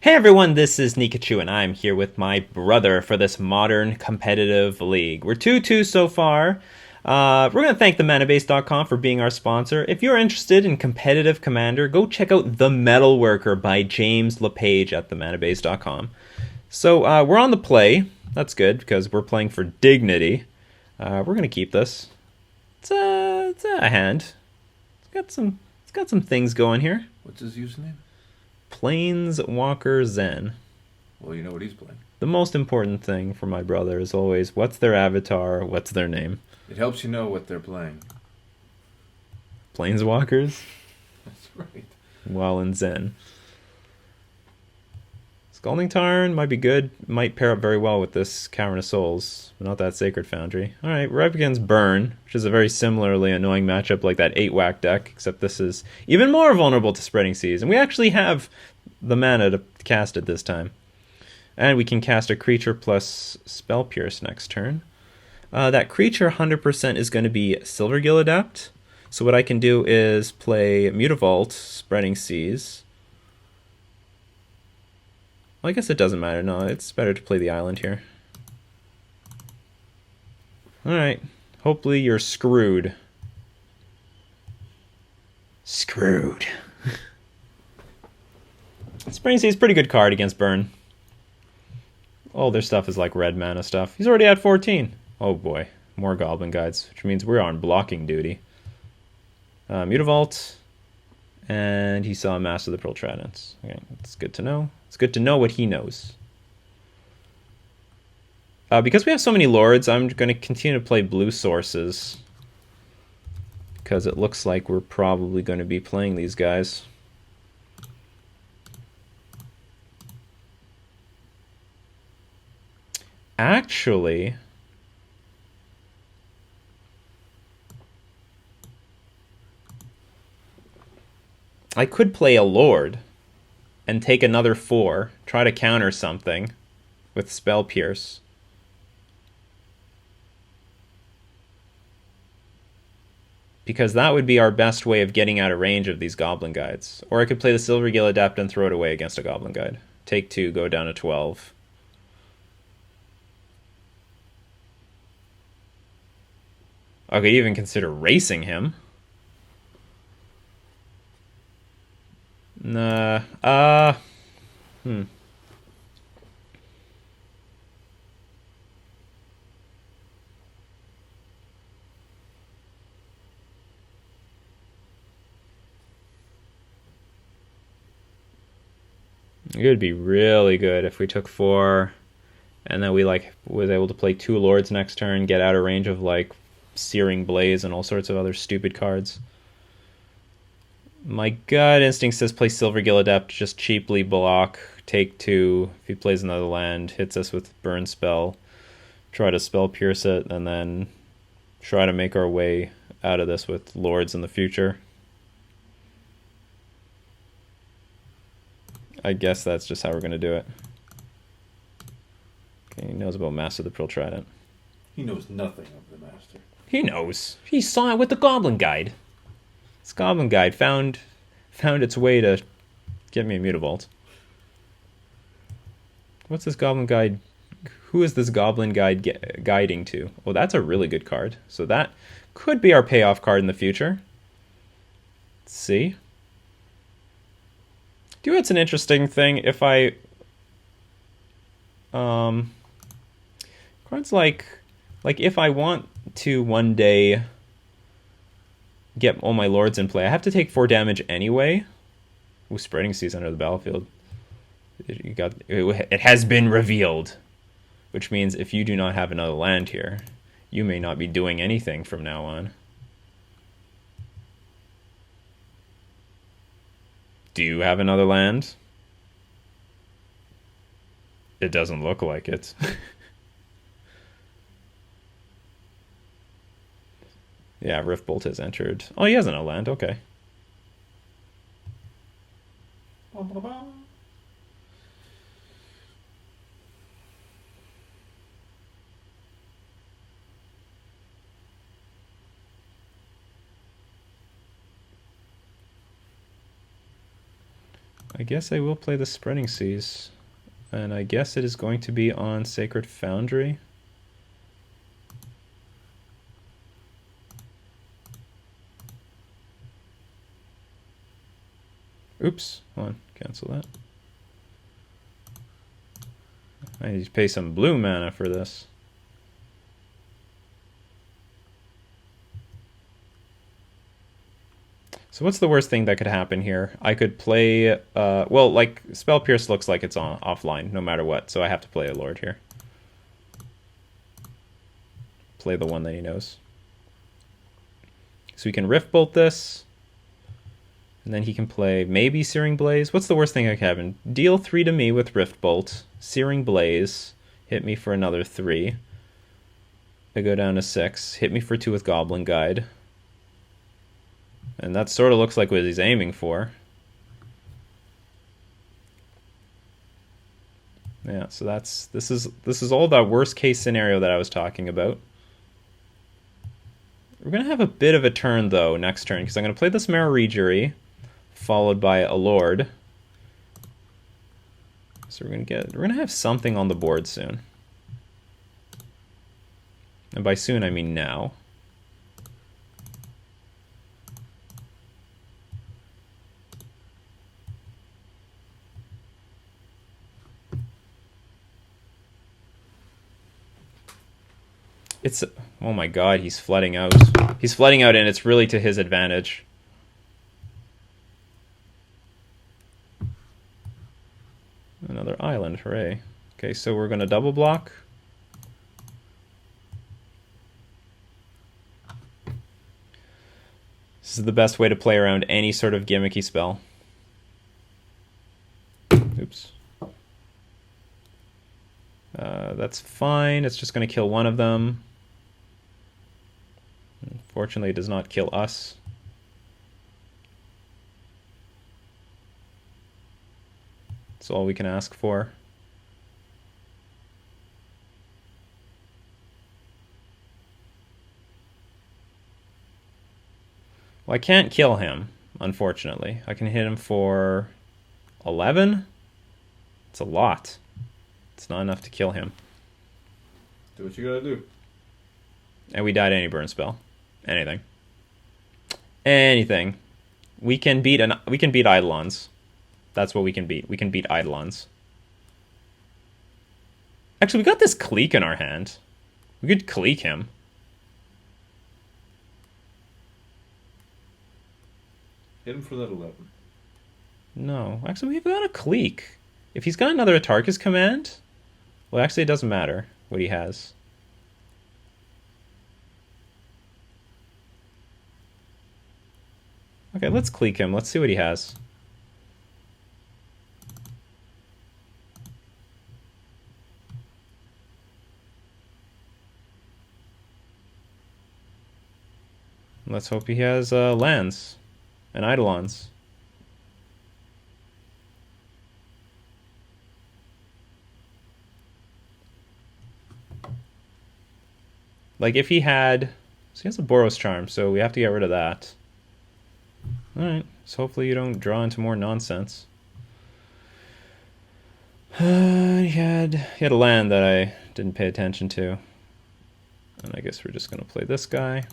Hey everyone, this is Nikachu, and I'm here with my brother for this modern competitive league. We're 2-2 so far. We're going to thank the Manabase.com for being our sponsor. If you're interested in competitive Commander, go check out The Metalworker by James LePage at themanabase.com. So we're on the play. That's good because we're playing for dignity. We're going to keep this. It's a hand. It's got some things going here. What's his username? Planeswalker Zen. Well, you know what he's playing. The most important thing for my brother is always what's their avatar, what's their name. It helps you know what they're playing. Planeswalkers? That's right. Well, in Zen. Scalding Tarn might be good. Might pair up very well with this Cavern of Souls, but not that Sacred Foundry. Alright, we're up against Burn, which is a very similarly annoying matchup like that 8-whack deck, except this is even more vulnerable to Spreading Seas. And we actually have the mana to cast it this time. And we can cast a creature plus Spell Pierce next turn. That creature 100% is going to be Silvergill Adept. So what I can do is play Mutavault, Spreading Seas. Well, I guess it doesn't matter. No, it's better to play the island here. Alright. Hopefully you're screwed. Screwed. Spreading Seas is a pretty good card against Burn. All their stuff is like red mana stuff. He's already at 14. Oh boy. More Goblin Guides, which means we're on blocking duty. Mutavault. And he saw Master of the Pearl Tridents. Okay, that's good to know. It's good to know what he knows. Because we have so many lords, I'm going to continue to play blue sources. Because it looks like we're probably going to be playing these guys. Actually, I could play a Lord and take another 4, try to counter something with Spell Pierce. Because that would be our best way of getting out of range of these Goblin Guides. Or I could play the Silvergill Adept and throw it away against a Goblin Guide. Take 2, go down to 12. I could even consider racing him. Nah. It would be really good if we took 4 and then we was able to play 2 lords next turn, get out of range of Searing Blaze and all sorts of other stupid cards. My gut instinct says play Silvergill Adept, just cheaply block, take 2. If he plays another land, hits us with Burn Spell, try to Spell Pierce it, and then try to make our way out of this with Lords in the future. I guess that's just how we're going to do it. Okay, he knows about Master of the Pearl Trident. He knows nothing of the Master. He knows. He saw it with the Goblin Guide. This Goblin Guide found its way to get me a Mutavault. What's this Goblin Guide? Who is this Goblin Guide guiding to? Oh, that's a really good card. So that could be our payoff card in the future. Let's see. Do you know what's an interesting thing? If I... cards like if I want to one day get all my lords in play, I have to take 4 damage anyway. Ooh, Spreading Seas under the battlefield. It has been revealed. Which means if you do not have another land here, you may not be doing anything from now on. Do you have another land? It doesn't look like it. Yeah, Riftbolt has entered. Oh, he has no land. Okay. I guess I will play the Spreading Seas. And I guess it is going to be on Sacred Foundry. Oops, hold on, cancel that. I need to pay some blue mana for this. So what's the worst thing that could happen here? I could play, well, like, Spell Pierce looks like it's offline no matter what, so I have to play a Lord here. Play the one that he knows. So we can Rift Bolt this, and then he can play maybe Searing Blaze. What's the worst thing that could happen? Deal 3 to me with Rift Bolt, Searing Blaze, hit me for another 3. I go down to 6, hit me for 2 with Goblin Guide. And that sort of looks like what he's aiming for. Yeah, so this is all that worst case scenario that I was talking about. We're gonna have a bit of a turn though next turn because I'm gonna play this Mara Rejury, followed by a Lord. So we're gonna have something on the board soon. And by soon I mean now. It's, oh my god, he's flooding out. He's flooding out and it's really to his advantage. Another island, hooray. Okay, so we're gonna double block. This is the best way to play around any sort of gimmicky spell. Oops. That's fine, it's just gonna kill one of them. Unfortunately, it does not kill us. That's all we can ask for. Well, I can't kill him, unfortunately. I can hit him for 11? It's a lot. It's not enough to kill him. Do what you gotta do. And we died any burn spell. Anything. Anything. We can beat Eidolons. That's what we can beat. We can beat Eidolons. Actually, we got this Clique in our hand. We could Clique him. Hit him for that 11. No. Actually, we've got a Clique. If he's got another Atarkus command... Well, actually, it doesn't matter what he has. Okay, let's Clique him. Let's see what he has. Let's hope he has lands and Eidolons. Like if he had... So he has a Boros Charm, so we have to get rid of that. Alright, so hopefully you don't draw into more nonsense. He had a land that I didn't pay attention to. And I guess we're just going to play this guy.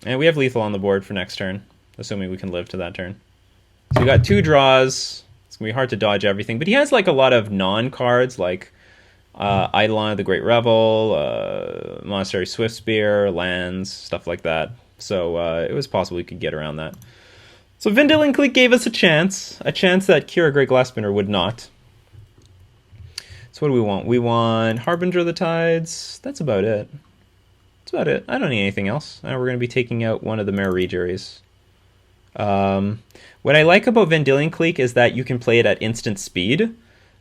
And we have lethal on the board for next turn, assuming we can live to that turn. So we got 2 draws. It's going to be hard to dodge everything. But he has like a lot of non-cards, like Eidolon of the Great Revel, Monastery Swiftspear, lands, stuff like that. So it was possible we could get around that. So Vendilion Clique gave us a chance that Kira Great Glassspinner would not. So what do we want? We want Harbinger of the Tides. That's about it. That's about it. I don't need anything else. Now we're going to be taking out one of the Mara Rejuries. What I like about Vendilion Clique is that you can play it at instant speed.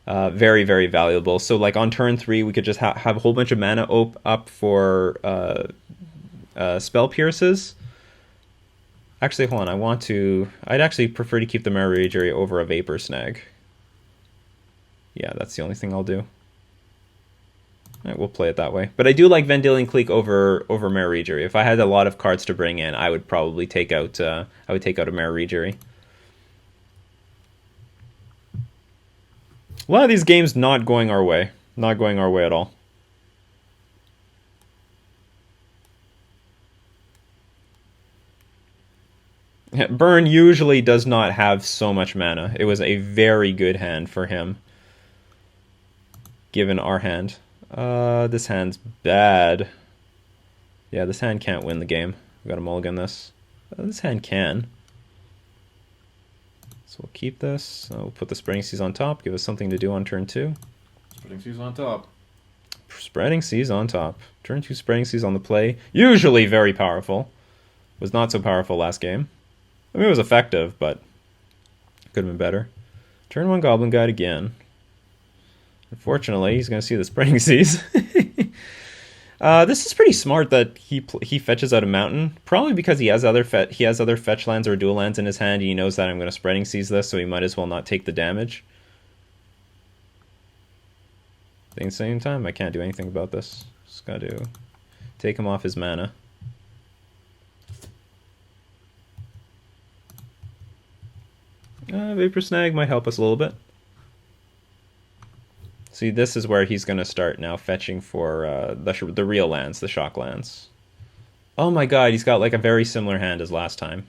Very, very valuable. So like on turn 3, we could just have a whole bunch of mana up for Spell Pierces. Actually, hold on. I'd actually prefer to keep the Mara Rejury over a Vapor Snag. Yeah, that's the only thing I'll do. Right, we'll play it that way. But I do like Vendilion Clique over Mare-Regery. If I had a lot of cards to bring in, I would probably take out a Mare-Regery. A lot of these games not going our way. Not going our way at all. Burn usually does not have so much mana. It was a very good hand for him, given our hand. This hand's bad. Yeah, this hand can't win the game. We gotta mulligan this. This hand can. So we'll keep this. We'll put the Spreading Seas on top. Give us something to do on turn 2. Spreading Seas on top. Spreading Seas on top. Turn 2 Spreading Seas on the play. Usually very powerful. Was not so powerful last game. I mean, it was effective, but could have been better. Turn 1 Goblin Guide again. Unfortunately, he's going to see the Spreading Seas. This is pretty smart that he fetches out a mountain. Probably because he has other fetch lands or dual lands in his hand. And he knows that I'm going to Spreading Seas this, so he might as well not take the damage. At the same time, I can't do anything about this. Just got to take him off his mana. Vapor Snag might help us a little bit. See, this is where he's going to start now fetching for the real lands, the shock lands. Oh my god, he's got like a very similar hand as last time.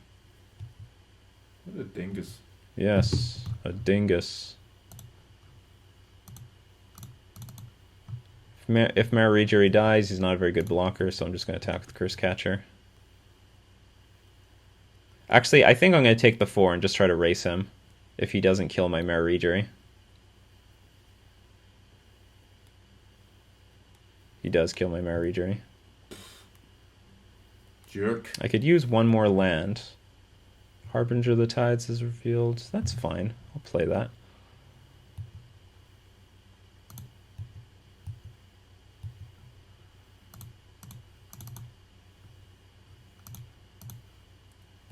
What a dingus. Yes, a dingus. If Mare-Regery dies, he's not a very good blocker, so I'm just going to attack with Curse Catcher. Actually, I think I'm going to take the 4 and just try to race him if he doesn't kill my Mare-Regery. He does kill my Mare-Regery. Jerk. I could use one more land. Harbinger of the Tides is revealed. That's fine. I'll play that.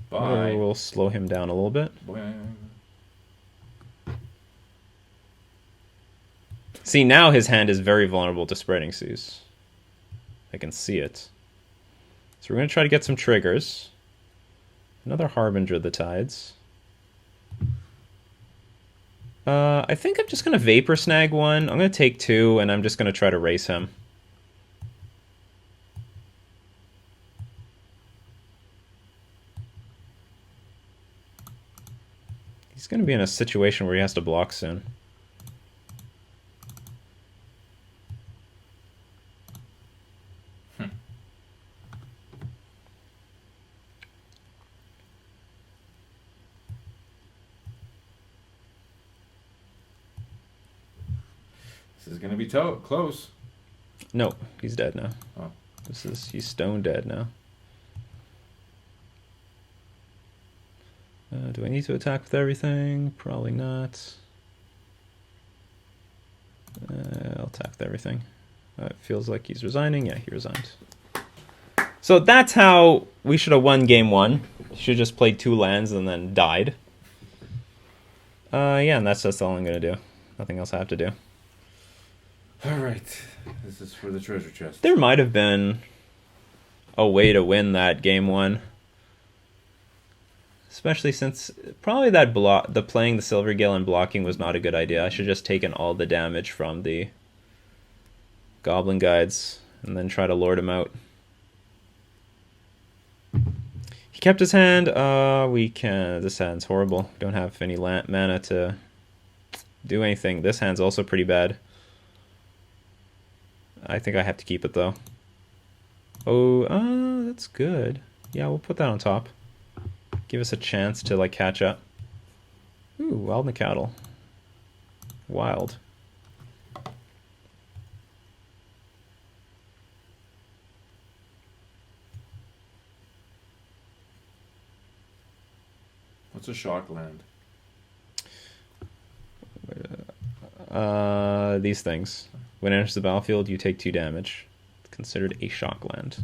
Bye. We'll slow him down a little bit. Boing. See, now his hand is very vulnerable to Spreading Seas. I can see it. So we're going to try to get some triggers. Another Harbinger of the Tides. I think I'm just going to Vapor Snag one. I'm going to take 2, and I'm just going to try to race him. He's going to be in a situation where he has to block soon. This is gonna be close. No, he's dead now. Oh. He's stone dead now. Do I need to attack with everything? Probably not. I'll attack with everything. It feels like he's resigning. Yeah, he resigned. So that's how we should have won game 1. Should have just played 2 lands and then died. Yeah, and that's just all I'm going to do. Nothing else I have to do. Alright. This is for the treasure chest. There might have been a way to win that game 1. Especially since probably that the playing the Silver Gale and blocking was not a good idea. I should have just taken all the damage from the Goblin Guides and then try to lord him out. He kept his hand. We can. This hand's horrible. We don't have any mana to do anything. This hand's also pretty bad. I think I have to keep it though. Oh, that's good. Yeah, we'll put that on top. Give us a chance to like catch up. Ooh, Wild Nikachu. Wild. What's a shock land? These things. When it enters the battlefield, you take 2 damage. Considered a shock land.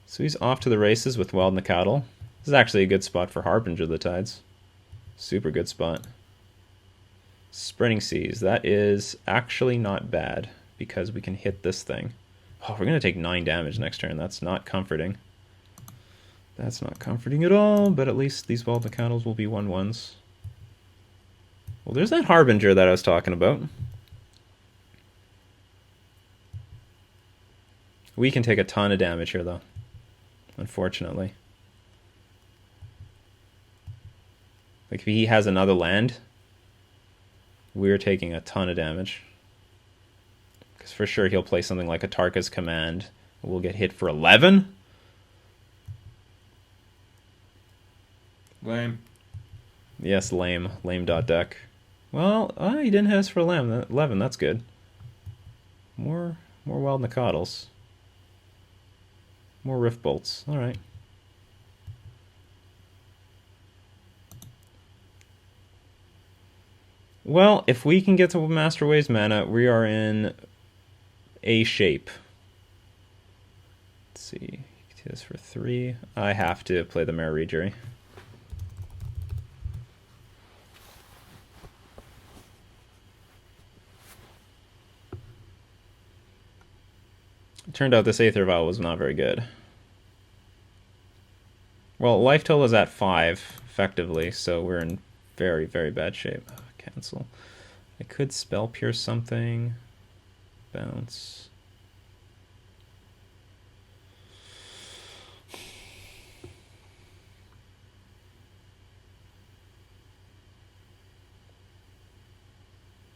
So he's off to the races with Wild Nikachu. This is actually a good spot for Harbinger of the Tides. Super good spot. Spreading Seas. That is actually not bad. because we can hit this thing. Oh, we're going to take 9 damage next turn. That's not comforting. That's not comforting at all, but at least these Wild Nicados will be 1/1s. Well, there's that Harbinger that I was talking about. We can take a ton of damage here, though, unfortunately. Like, if he has another land, we're taking a ton of damage. Because for sure he'll play something like a Tarka's Command. We'll get hit for 11? Lame. Yes, lame. Lame.deck. Well, he didn't hit us for 11. That's good. More Wild Nicados. More Rift Bolts. Alright. Well, if we can get to Master Wave's mana, we are in a shape. Let's see. You can do this for 3. I have to play the Mare Rejury. It turned out this Aether Vial was not very good. Well, life total is at 5, effectively, so we're in very, very bad shape. Cancel. I could Spell Pierce something. Bounce.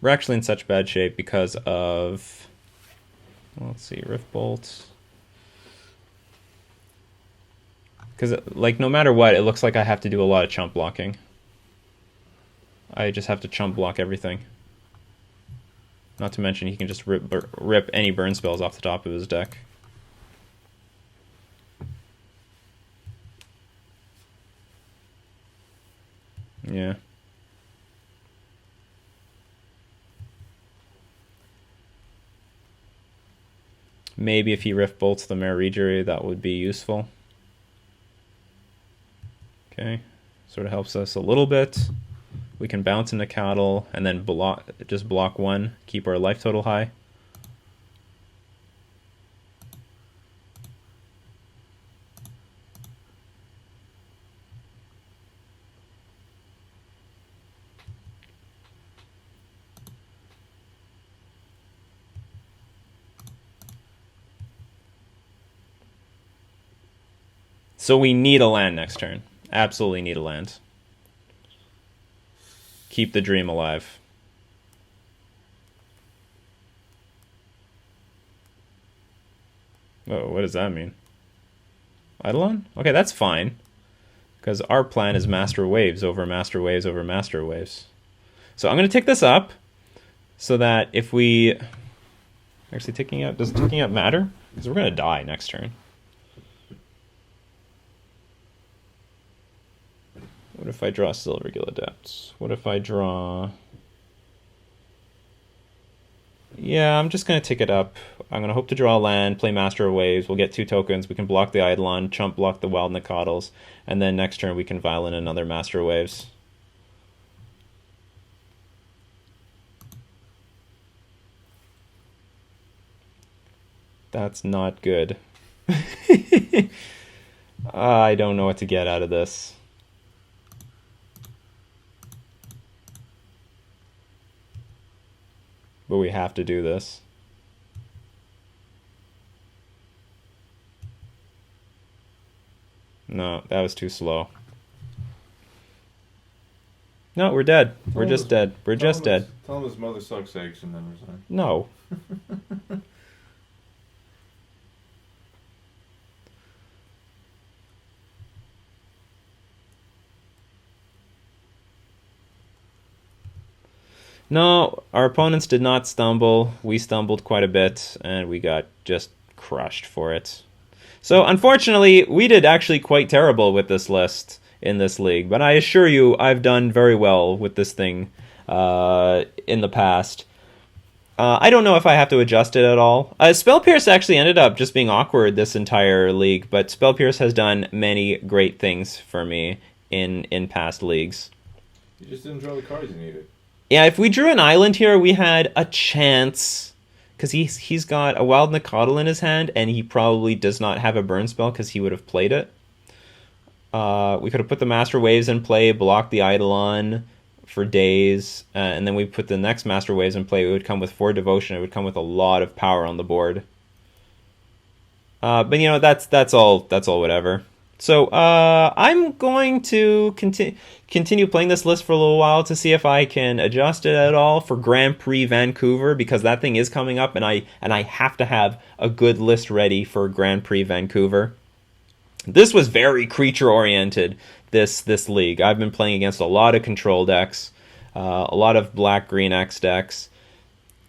We're actually in such bad shape because of... Let's see, Rift Bolt. Because, like, no matter what, it looks like I have to do a lot of chump blocking. I just have to chump block everything. Not to mention he can just rip any burn spells off the top of his deck. Yeah. Maybe if he Rift Bolts the Mare Rejury, that would be useful. Okay, sort of helps us a little bit. We can bounce into Cattle and then just block 1, keep our life total high. So we need a land next turn. Absolutely need a land. Keep the dream alive. Oh, what does that mean? Eidolon? Okay, that's fine. Because our plan is Master Waves over Master Waves over Master Waves. So I'm going to tick this up so that if we... Actually, ticking up... Does ticking up matter? Because we're going to die next turn. What if I draw Silvergill Adepts? What if I draw... Yeah, I'm just going to tick it up. I'm going to hope to draw a land, play Master of Waves. We'll get 2 tokens. We can block the Eidolon, chump block the Wild Nicados, and then next turn we can violin another Master of Waves. That's not good. I don't know what to get out of this. But we have to do this. No, that was too slow. No, we're dead. We're just dead. We're just dead. Tell him his mother sucks eggs and then resign. No. No, our opponents did not stumble. We stumbled quite a bit, and we got just crushed for it. So, unfortunately, we did actually quite terrible with this list in this league. But I assure you, I've done very well with this thing in the past. I don't know if I have to adjust it at all. Spell Pierce actually ended up just being awkward this entire league, but Spell Pierce has done many great things for me in past leagues. You just didn't draw the cards you needed. Yeah, if we drew an island here, we had a chance. because he's got a Wild Nikachu in his hand, and he probably does not have a burn spell because he would have played it. We could have put the Master Waves in play, blocked the Eidolon for days, and then we put the next Master Waves in play. It would come with 4 Devotion. It would come with a lot of power on the board. But you know, that's all whatever. So I'm going to continue playing this list for a little while to see if I can adjust it at all for Grand Prix Vancouver, because that thing is coming up, and I have to have a good list ready for Grand Prix Vancouver. This was very creature oriented. This league, I've been playing against a lot of control decks, a lot of black green X decks.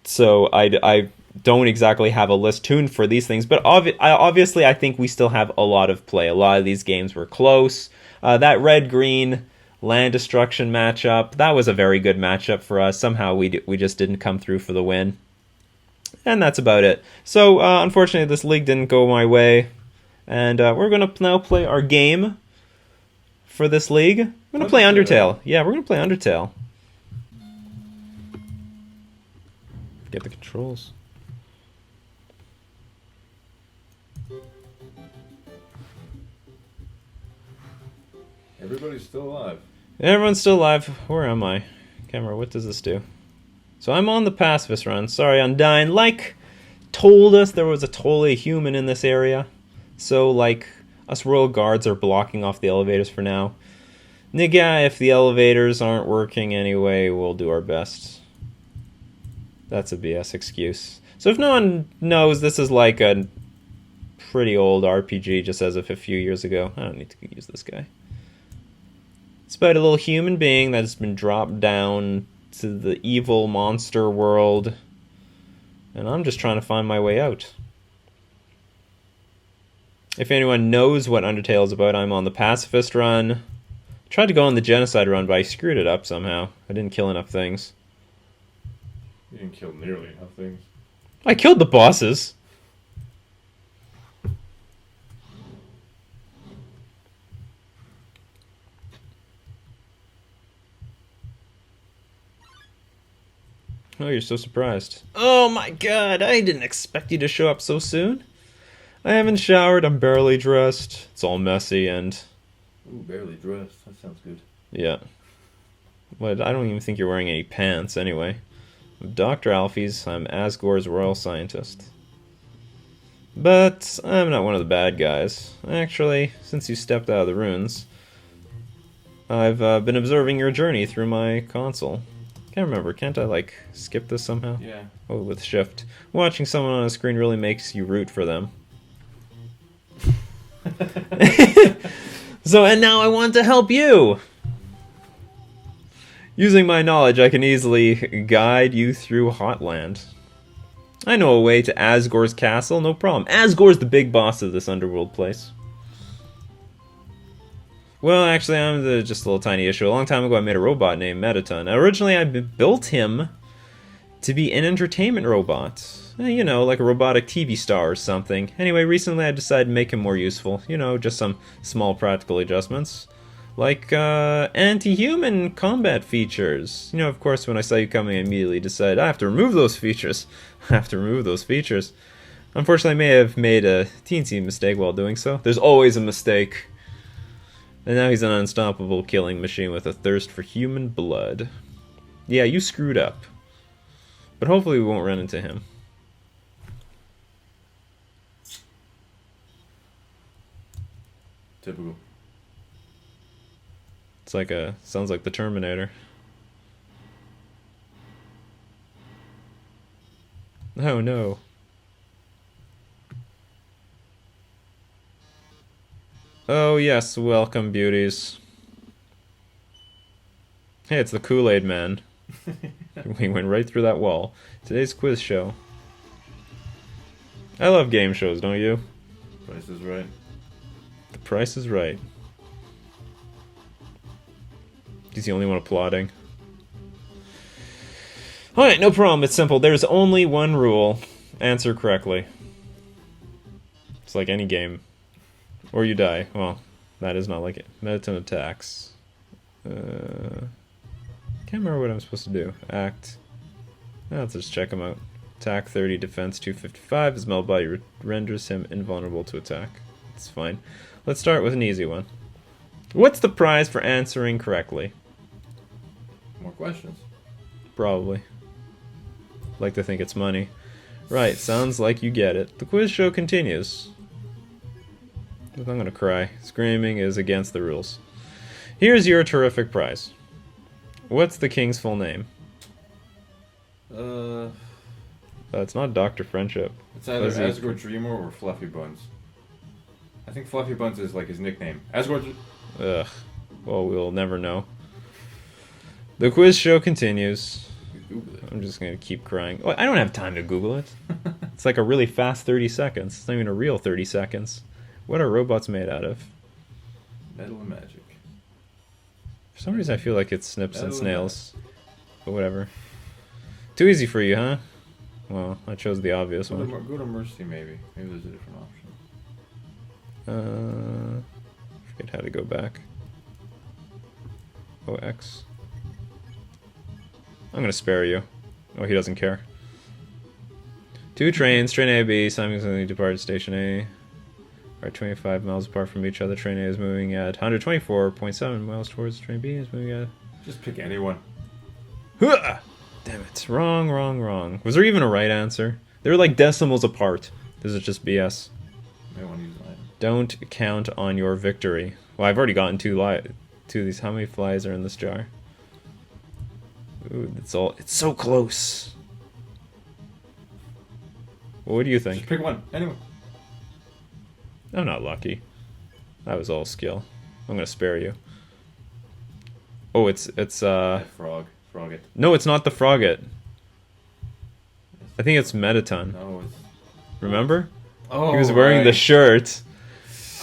So I don't exactly have a list tuned for these things, but obviously I think we still have a lot of play. A lot of these games were close. That red-green land destruction matchup, that was a very good matchup for us. Somehow we just didn't come through for the win. And that's about it. So unfortunately this league didn't go my way. And we're going to now play our game for this league. We're going to play Undertale. Yeah, we're going to play Undertale. Get the controls. Everybody's still alive. Everyone's still alive. Where am I? Camera, what does this do? So I'm on the pacifist run. Sorry, Undyne. Like, told us there was a totally human in this area. So, like, us royal guards are blocking off the elevators for now. Nigga, if the elevators aren't working anyway, we'll do our best. That's a BS excuse. So if no one knows, this is like a pretty old RPG just as of a few years ago. I don't need to use this guy. It's about a little human being that's been dropped down to the evil monster world. And I'm just trying to find my way out. If anyone knows what Undertale is about, I'm on the pacifist run. Tried to go on the genocide run, but I screwed it up somehow. I didn't kill enough things. You didn't kill nearly enough things. I killed the bosses. Oh, you're so surprised. Oh my god, I didn't expect you to show up so soon. I haven't showered, I'm barely dressed. It's all messy and... Ooh, barely dressed. That sounds good. Yeah. But I don't even think you're wearing any pants anyway. I'm Dr. Alfie's, I'm Asgore's royal scientist. But I'm not one of the bad guys. Actually, since you stepped out of the ruins, I've been observing your journey through my console. Can't remember, can't I, like, skip this somehow? Yeah. Oh, with shift. Watching someone on a screen really makes you root for them. So, and now I want to help you! Using my knowledge, I can easily guide you through Hotland. I know a way to Asgore's castle, no problem. Asgore's the big boss of this underworld place. Well, actually, I'm just a little tiny issue. A long time ago, I made a robot named Metaton. Originally, I built him to be an entertainment robot. You know, like a robotic TV star or something. Anyway, recently I decided to make him more useful. You know, just some small practical adjustments. Like, anti-human combat features. You know, of course, when I saw you coming, I immediately decided I have to remove those features. I have to remove those features. Unfortunately, I may have made a teensy mistake while doing so. There's always a mistake. And now he's an unstoppable killing machine with a thirst for human blood. Yeah, you screwed up. But hopefully we won't run into him. Typical. It's like sounds like the Terminator. Oh no. Oh yes, welcome beauties. Hey, it's the Kool-Aid Man. We went right through that wall. Today's quiz show. I love game shows, don't you? Price is right. The Price is Right. He's the only one applauding. Alright, no problem, it's simple. There's only one rule. Answer correctly. It's like any game. Or you die. Well, that is not like it. Metaton attacks. Can't remember what I'm supposed to do. Act. Let's just check him out. Attack 30, defense 255. His metal body renders him invulnerable to attack. It's fine. Let's start with an easy one. What's the prize for answering correctly? More questions. Probably. Like to think it's money. Right, sounds like you get it. The quiz show continues. I'm gonna cry. Screaming is against the rules. Here's your terrific prize. What's the king's full name? It's not Dr. Friendship. It's either Asgore Dreamer or Fluffy Buns. I think Fluffy Buns is like his nickname. Asgore. Ugh. Well, we'll never know. The quiz show continues. Google it. I'm just gonna keep crying. Oh, I don't have time to Google it. It's like a really fast 30 seconds. It's not even a real 30 seconds. What are robots made out of? Metal and magic. For some reason I feel like it's snips and Metal snails. But whatever. Too easy for you, huh? Well, I chose the obvious one. Go to Mercy, maybe. Maybe there's a different option. Forget how to go back. OX. I'm gonna spare you. Oh, he doesn't care. Two trains, train A, B, simultaneously depart station A. Are 25 miles apart from each other. Train A is moving at 124.7 miles towards train B is moving at... Just pick anyone. Damn it. Wrong. Was there even a right answer? They were like decimals apart. This is just BS. May want to use mine. Don't count on your victory. Well, I've already gotten two of these. How many flies are in this jar? Ooh, it's so close. Well, what do you think? Just pick one. Anyone. I'm not lucky. That was all skill. I'm gonna spare you. Oh, it's Frog. Frog it. No, it's not the Frogget. I think it's Metaton. No, it's... Remember? Oh, he was wearing right. the shirt.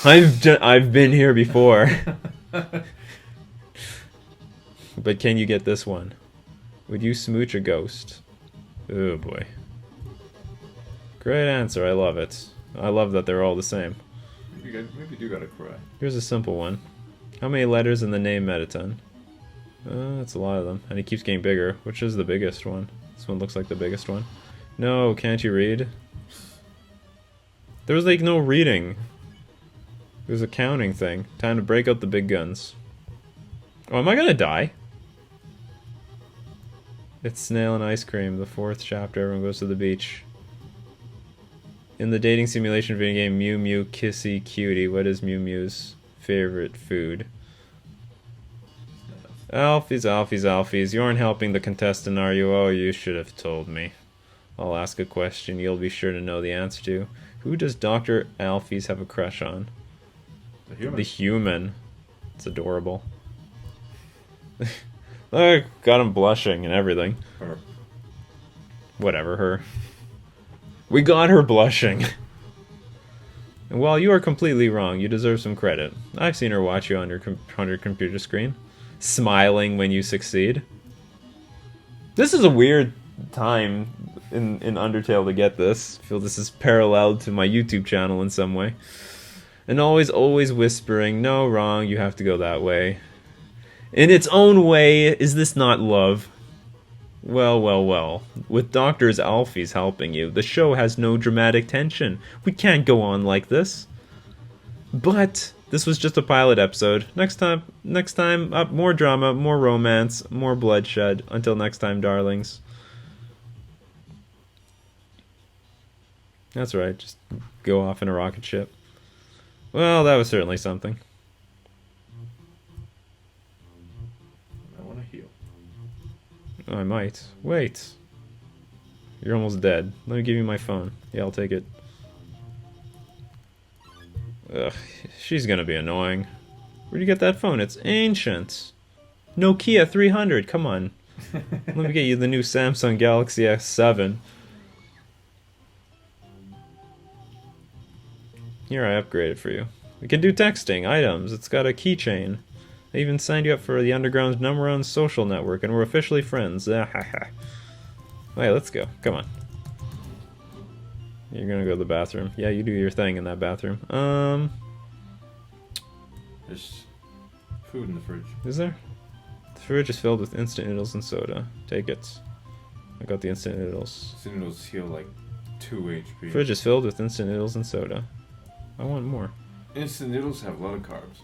I've been here before. But can you get this one? Would you smooch a ghost? Oh boy. Great answer. I love it. I love that they're all the same. Maybe you do gotta cry. Here's a simple one. How many letters in the name Metaton? That's a lot of them. And it keeps getting bigger. Which is the biggest one? This one looks like the biggest one. No, can't you read? There was like no reading. It was a counting thing. Time to break out the big guns. Oh, am I gonna die? It's Snail and Ice Cream, the 4th chapter. Everyone goes to the beach. In the dating simulation video game Mew Mew Kissy Cutie, what is Mew Mew's favorite food? Alfies, you aren't helping the contestant, are you? Oh, you should have told me. I'll ask a question you'll be sure to know the answer to. Who does Dr. Alfies have a crush on? The human. The human. It's adorable. Look, got him blushing and everything. Her. Whatever, her. We got her blushing. And while you are completely wrong, you deserve some credit. I've seen her watch you on your computer screen, smiling when you succeed. This is a weird time in Undertale to get this. I feel this is paralleled to my YouTube channel in some way. And always whispering, no, wrong, you have to go that way. In its own way, is this not love? Well. With Doctors Alfies helping you, the show has no dramatic tension. We can't go on like this. But this was just a pilot episode. Next time, up more drama, more romance, more bloodshed. Until next time, darlings. That's right, just go off in a rocket ship. Well, that was certainly something. I want to heal. I might. Wait. You're almost dead. Let me give you my phone. Yeah, I'll take it. Ugh, she's gonna be annoying. Where'd you get that phone? It's ancient. Nokia 300, come on. Let me get you the new Samsung Galaxy S7. Here, I upgraded for you. We can do texting, items, it's got a keychain. I even signed you up for the Underground's #1 social network, and we're officially friends. Alright, let's go. Come on. You're gonna go to the bathroom. Yeah, you do your thing in that bathroom. There's food in the fridge. Is there? The fridge is filled with instant noodles and soda. Take it. I got the instant noodles. Instant noodles heal like 2 HP. Fridge is filled with instant noodles and soda. I want more. Instant noodles have a lot of carbs.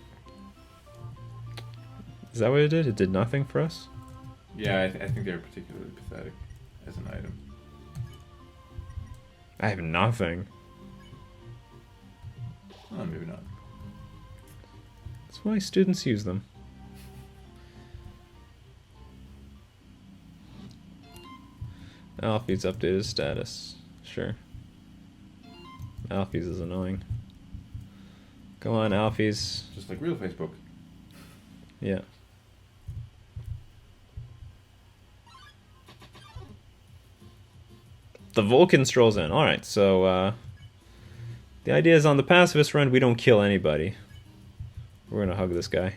Is that what it did? It did nothing for us? Yeah, I think they're particularly pathetic as an item. I have nothing. Oh, maybe not. That's why students use them. Alfie's updated status. Sure. Alfie's is annoying. Go on, Alfie's. Just like real Facebook. Yeah. The Vulcan strolls in. Alright, so the idea is on the pacifist run, we don't kill anybody. We're gonna hug this guy.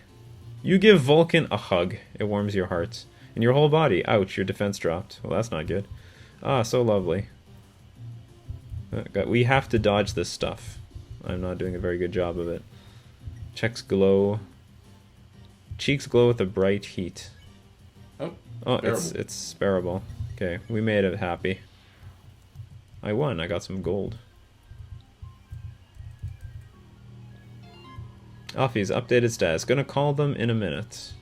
You give Vulcan a hug. It warms your heart. And your whole body. Ouch, your defense dropped. Well, that's not good. Ah, so lovely. We have to dodge this stuff. I'm not doing a very good job of it. Checks glow. Cheeks glow with a bright heat. Oh, it's bearable. Okay, we made it happy. I won. I got some gold. Alfie's updated status. Gonna call them in a minute.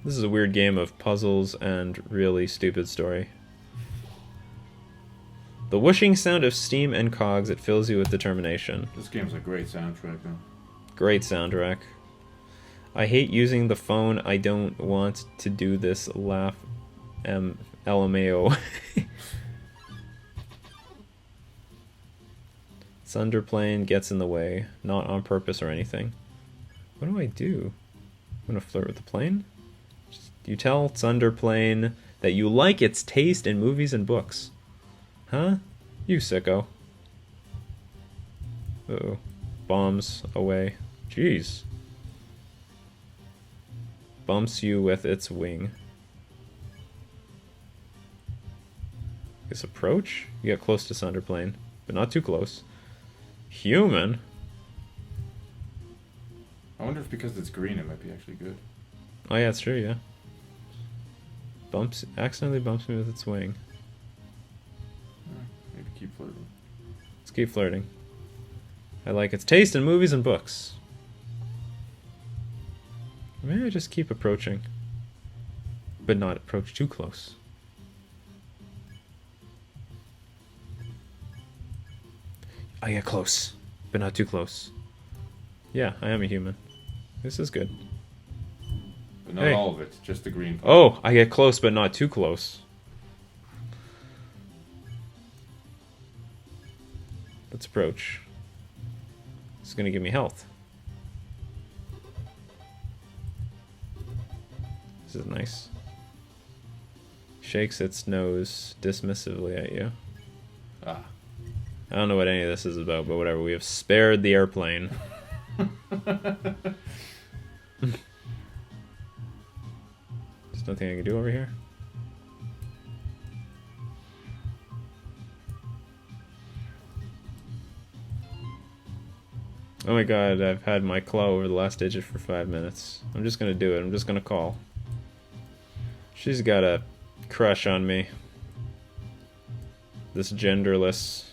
This is a weird game of puzzles and really stupid story. The whooshing sound of steam and cogs, it fills you with determination. This game's a great soundtrack, though. Great soundtrack. I hate using the phone. I don't want to do this. Laugh. LMAO. Thunderplane gets in the way. Not on purpose or anything. What do I do? I'm gonna flirt with the plane? You tell Thunderplane that you like its taste in movies and books. Huh? You sicko. Uh-oh. Bombs away. Jeez. Bumps you with its wing. This approach? You get close to Thunderplane, but not too close. Human? I wonder if because it's green it might be actually good. Oh yeah, it's true, yeah. Accidentally bumps me with its wing. Maybe keep flirting. Let's keep flirting. I like its taste in movies and books. Maybe I just keep approaching. But not approach too close. I get close, but not too close. Yeah, I am a human. This is good. But not all of it, just the green part. Oh, I get close, but not too close. Let's approach. This is going to give me health. This is nice. Shakes its nose dismissively at you. Ah. I don't know what any of this is about, but whatever. We have spared the airplane. There's nothing I can do over here. Oh my god, I've had my claw over the last digit for 5 minutes. I'm just gonna do it. I'm just gonna call. She's got a crush on me. This genderless...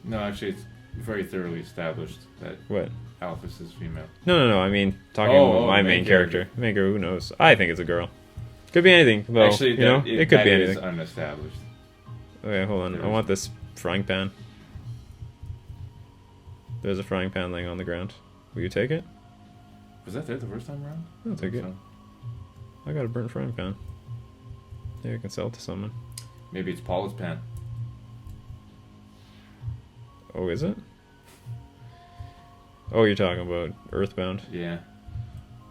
No, actually, it's very thoroughly established that What? Alphys is female. No. I mean, talking about my main character. Main character, who knows? I think it's a girl. Could be anything. Well, actually, it could be anything. Is unestablished. Okay, hold on. I want this frying pan. There's a frying pan laying on the ground. Will you take it? Was that there the first time around? I'll take it. So. I got a burnt frying pan. Maybe I can sell it to someone. Maybe it's Paula's pan. Oh, is it? Oh, you're talking about Earthbound. Yeah.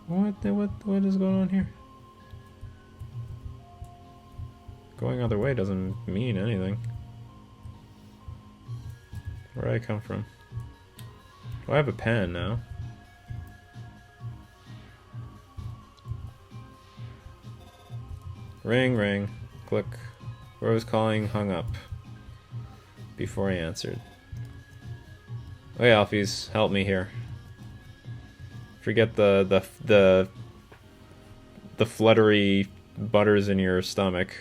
What is going on here? Going other way doesn't mean anything. Where'd I come from? Oh, I have a pen now. Ring, ring. Click. Whoever was calling hung up before I answered. Okay, Alphys, help me here. Forget the fluttery butters in your stomach.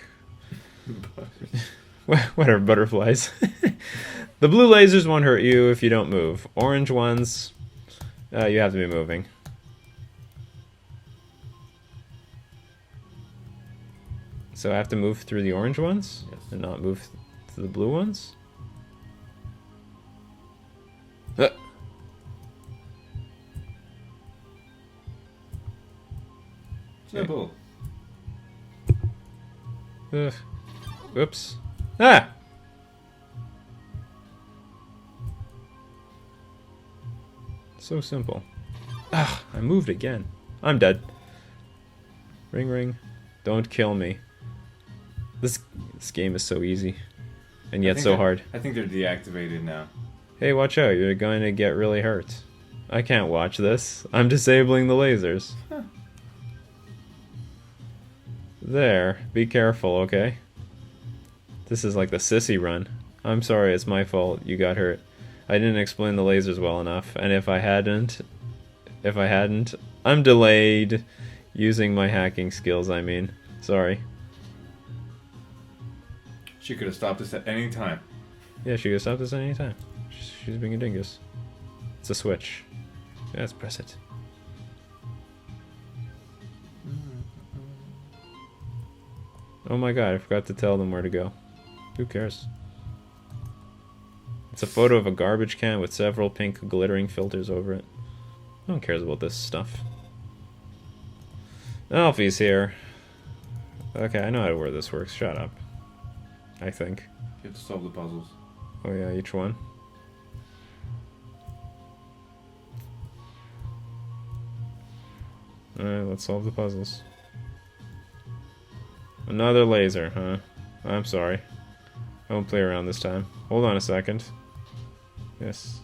Whatever, butterflies. The blue lasers won't hurt you if you don't move. Orange ones, you have to be moving. So I have to move through the orange ones? Yes. And not move to the blue ones? Simple. Whoops. Ah! So simple. Ah, I moved again. I'm dead. Ring ring. Don't kill me. This game is so easy. And yet so hard. I think they're deactivated now. Hey, watch out. You're going to get really hurt. I can't watch this. I'm disabling the lasers. Huh. There. Be careful, okay? This is like the sissy run. I'm sorry, it's my fault. You got hurt. I didn't explain the lasers well enough, and if I hadn't, I'm delayed using my hacking skills, I mean. Sorry. She could have stopped this at any time. Yeah, she could have stopped this at any time. She's being a dingus. It's a switch. Yeah, let's press it. Oh my god, I forgot to tell them where to go. Who cares? It's a photo of a garbage can with several pink glittering filters over it. No one cares about this stuff. Alfie's here. Okay, I know how where this works. Shut up. I think. You have to solve the puzzles. Oh yeah, each one. Alright, let's solve the puzzles. Another laser, huh? I'm sorry. I won't play around this time. Hold on a second. Yes.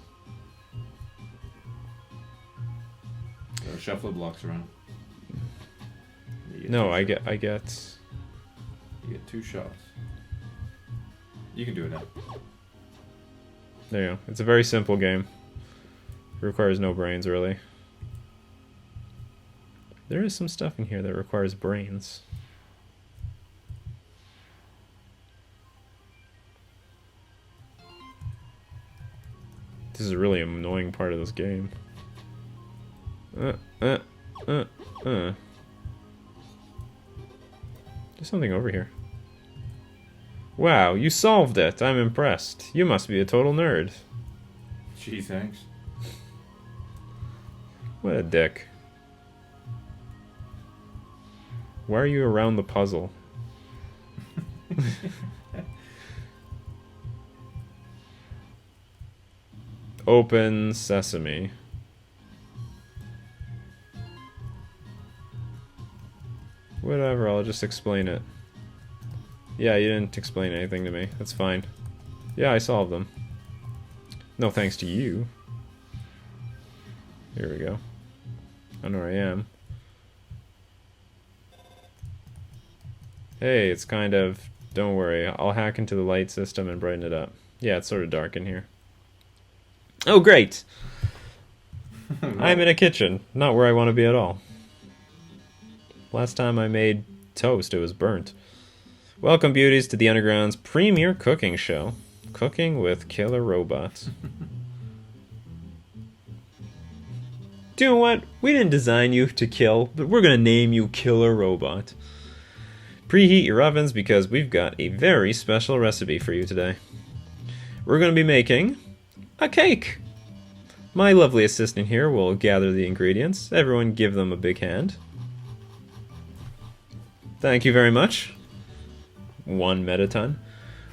There are shuffle blocks around. No, I You get get 2 shots. You can do it now. There you go. It's a very simple game. It requires no brains, really. There is some stuff in here that requires brains. This is a really annoying part of this game. There's something over here. Wow, you solved it. I'm impressed. You must be a total nerd. Gee, thanks. What a dick. Why are you around the puzzle? Open sesame. Whatever, I'll just explain it. Yeah, you didn't explain anything to me. That's fine. Yeah, I solved them. No thanks to you. Here we go. I know where I am. Hey, it's kind of... Don't worry, I'll hack into the light system and brighten it up. Yeah, it's sort of dark in here. Oh, great! I'm in a kitchen, not where I want to be at all. Last time I made toast, it was burnt. Welcome, beauties, to the Underground's premier cooking show. Cooking with killer robots. Do you know what? We didn't design you to kill, but we're gonna name you Killer Robot. Preheat your ovens because we've got a very special recipe for you today. We're gonna be making a cake. My lovely assistant here will gather the ingredients. Everyone give them a big hand. Thank you very much. 1 metaton.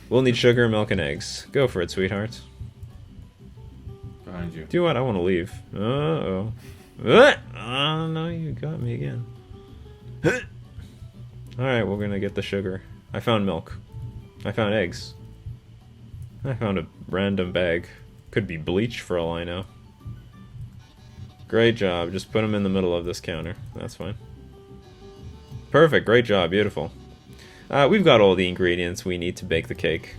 We'll need sugar, milk, and eggs. Go for it, sweetheart. Behind you. Do you know what? I want to leave. Uh-oh. Oh, no, you got me again. Alright, we're gonna get the sugar. I found milk. I found eggs. I found a random bag. Could be bleach for all I know. Great job. Just put them in the middle of this counter. That's fine. Perfect. Great job. Beautiful. We've got all the ingredients we need to bake the cake.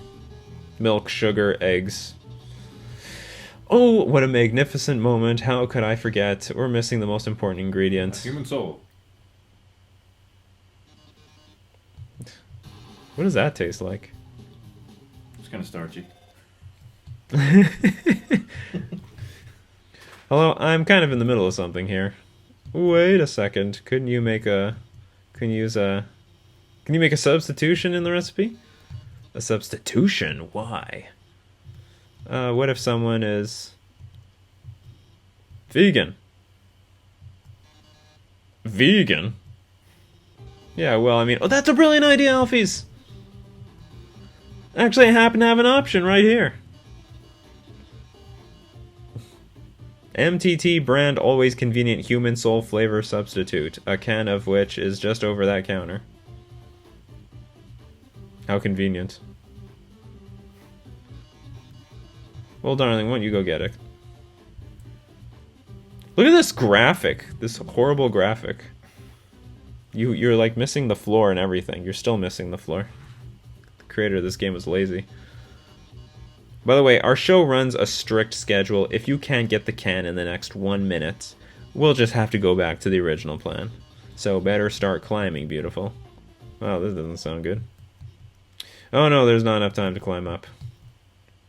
Milk, sugar, eggs. Oh, what a magnificent moment. How could I forget? We're missing the most important A ingredient. human soul. What does that taste like? It's kind of starchy. Hello, I'm kind of in the middle of something here. Wait a second. Couldn't you make a... Can you use a... Can you make a substitution in the recipe? A substitution? Why? What if someone is... vegan? Vegan? Yeah, well, I mean... Oh, that's a brilliant idea, Alfies! Actually, I happen to have an option right here. MTT brand always convenient human soul flavor substitute, a can of which is just over that counter. How convenient. Well, darling, why don't you go get it? Look at this graphic, this horrible graphic. You're like missing the floor and everything. You're still missing the floor. The creator of this game was lazy. By the way, our show runs a strict schedule. If you can't get the can in the next 1 minute, we'll just have to go back to the original plan. So better start climbing, beautiful. Wow, this doesn't sound good. Oh no, there's not enough time to climb up.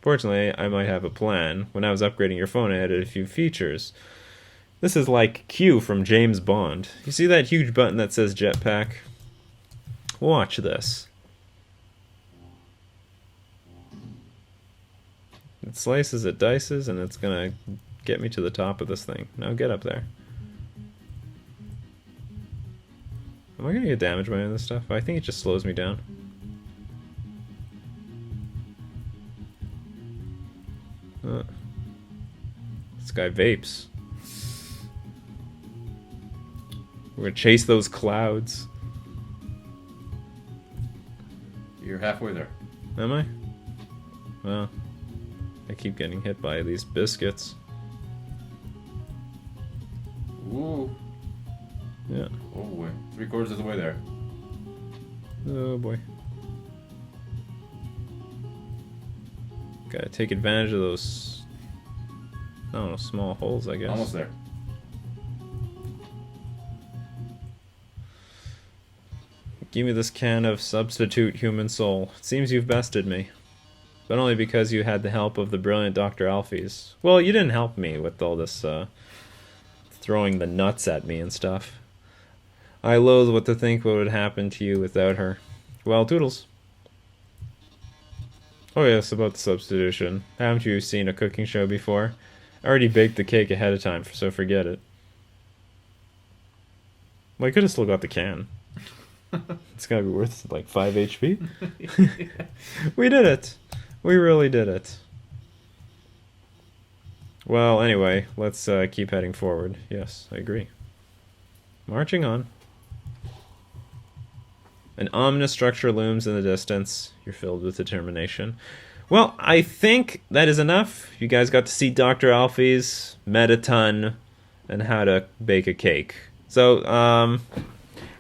Fortunately, I might have a plan. When I was upgrading your phone, I added a few features. This is like Q from James Bond. You see that huge button that says jetpack? Watch this. It slices, it dices, and it's gonna get me to the top of this thing. Now get up there. Am I gonna get damaged by any of this stuff? I think it just slows me down. This guy vapes. We're gonna chase those clouds. You're halfway there. Am I? Well, I keep getting hit by these biscuits. Ooh. Yeah. Oh boy. 3/4 of the way there. Oh boy. Gotta take advantage of those, I don't know, small holes, I guess. Almost there. Give me this can of substitute human soul. It seems you've bested me. But only because you had the help of the brilliant Dr. Alfies. Well, you didn't help me with all this, throwing the nuts at me and stuff. I loathe what to think what would happen to you without her. Well, toodles. Oh yes, about the substitution. Haven't you seen a cooking show before? I already baked the cake ahead of time, so forget it. Well, I could have still got the can. It's gotta be worth like 5 HP. We did it. We really did it. Well, anyway, let's keep heading forward. Yes, I agree. Marching on. An ominous structure looms in the distance. You're filled with determination. Well, I think that is enough. You guys got to see Dr. Alfies, Metaton, and how to bake a cake. So,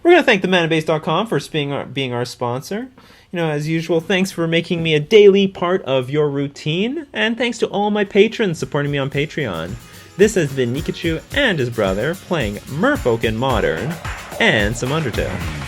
we're going to thank themanabase.com for being our sponsor. You know, as usual, thanks for making me a daily part of your routine. And thanks to all my patrons supporting me on Patreon. This has been Nikachu and his brother playing Merfolk in Modern and some Undertale.